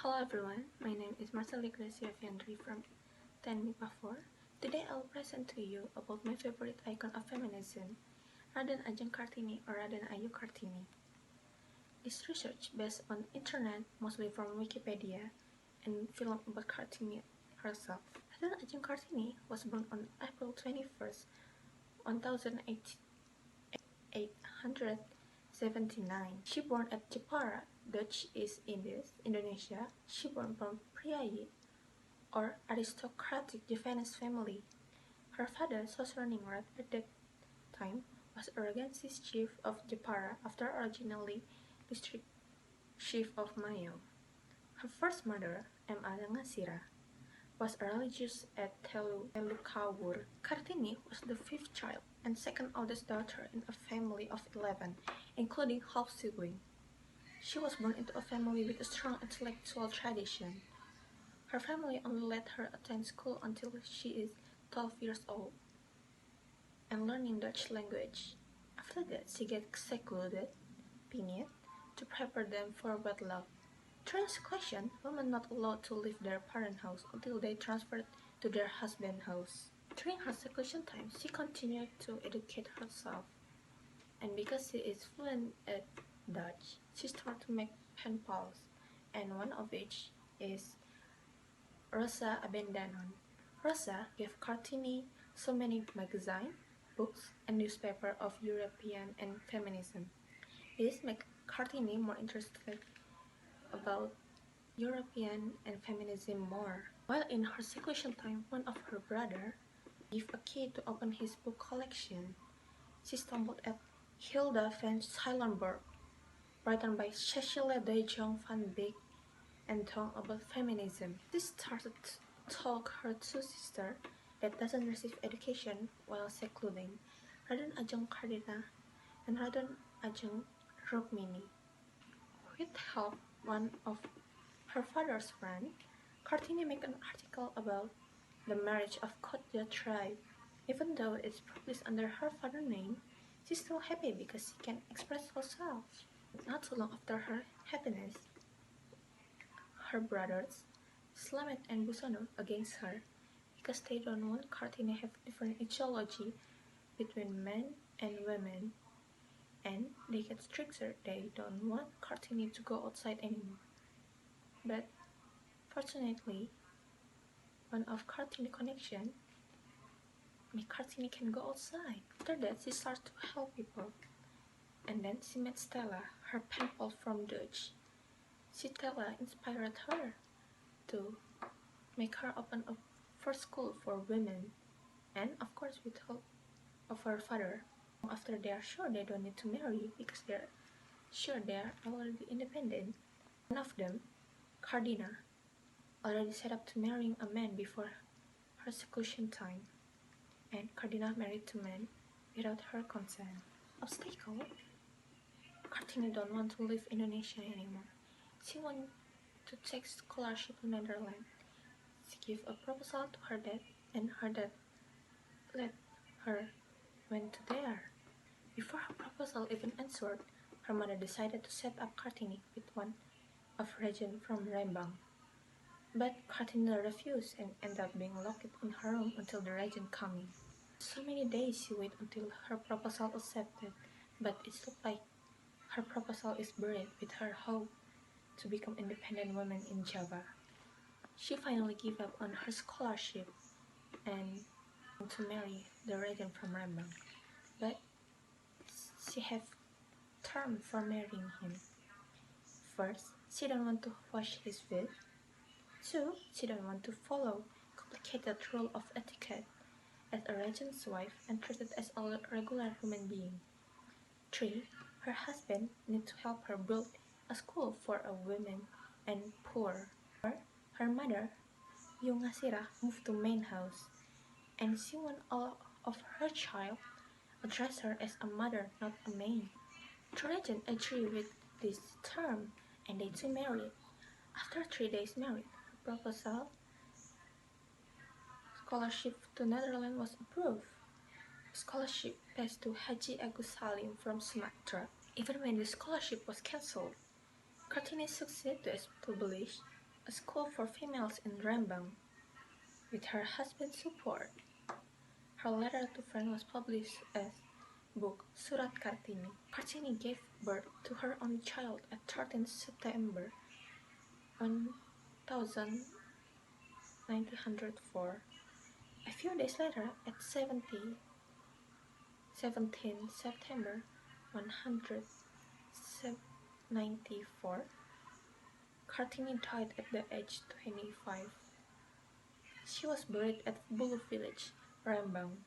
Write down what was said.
Hello everyone, my name is Marceli Gracia Fiandri from 10 4. Today I'll present to you about my favorite icon of feminism, Raden Ajeng Kartini or Raden Ayu Kartini. This research based on internet, mostly from Wikipedia, and film about Kartini herself. Raden Ajeng Kartini was born on April 21st, 1879. She born at Jepara, Dutch East Indies, Indonesia. She born from Priayi, or aristocratic Javanese family. Her father, Sosroning Rat at that time, was Regency chief of Jepara after originally district chief of Mayo. Her first mother, M. Ngasira, was a religious at Telukawur. Kartini was the fifth child and second oldest daughter in a family of 11, including half-sibling. She was born into a family with a strong intellectual tradition. Her family only let her attend school until she is 12 years old and learning Dutch language. After that, she gets secluded, pinit, to prepare them for wedlock. During seclusion, women not allowed to leave their parent house until they transferred to their husband's house. During her seclusion time, she continued to educate herself, and because she is fluent at Dutch, she started to make pen pals, and one of which is Rosa Abendanon. Rosa gave Kartini so many magazines, books, and newspapers of European and feminism. This made Kartini more interested about European and feminism more. While in her seclusion time, one of her brothers gave a key to open his book collection. She stumbled at Hilda van Seilenberg, written by Cecilia de Jong van Beek and Tong about feminism. This started to talk her two sisters that doesn't receive education while secluding, Raden Ajeng Kardina and Raden Ajeng Rukmini. With help one of her father's friend, Kartini made an article about the marriage of Kotja tribe. Even though it's published under her father's name, she's still happy because she can express herself. Not so long after her happiness, her brothers, Slamet and Busono, against her because they don't want Kartini to have different ideology between men and women, and they get stricter. They don't want Kartini to go outside anymore. But fortunately, one of Kartini connection make Kartini can go outside. After that, she starts to help people, and then she met Stella, her pen pal from Dutch. Stella inspired her to make her open a first school for women, and of course with help of her father. After they are sure they don't need to marry because they're sure they are already independent. One of them, Kardina, already set up to marrying a man before her seclusion time, and Kardina married two men without her consent. Obstacle: Kartini don't want to leave Indonesia anymore. She wants to take scholarship in Netherlands. She gave a proposal to her dad, and her dad let her went to there. Before her proposal even answered, her mother decided to set up Kartini with one of regent from Rembang. But Kartini refused and ended up being locked in her room until the regent coming. So many days she waited until her proposal accepted, but it looked like her proposal is buried with her hope to become independent woman in Java. She finally gave up on her scholarship and to marry the regent from Rembang, but she have terms for marrying him. First, she don't want to wash his feet. 2, she don't want to follow complicated rule of etiquette as a regent's wife and treated as a regular human being. 3, her husband need to help her build a school for a women and poor. Her mother, Yu Ngasira, moved to main house, and she want all of her child address her as a mother, not a maid. The regent agreed with this term, and they two married. After 3 days married, her proposal scholarship to Netherlands was approved. The scholarship passed to Haji Agus Salim from Sumatra. Even when the scholarship was cancelled, Kartini succeeded to establish a school for females in Rembang. With her husband's support, her letter to friend was published as book Surat Kartini. Kartini gave birth to her only child at 13 September 1904. A few days later, at 17 September 1994, Kartini died at the age 25. She was buried at Bulu village, Rembang.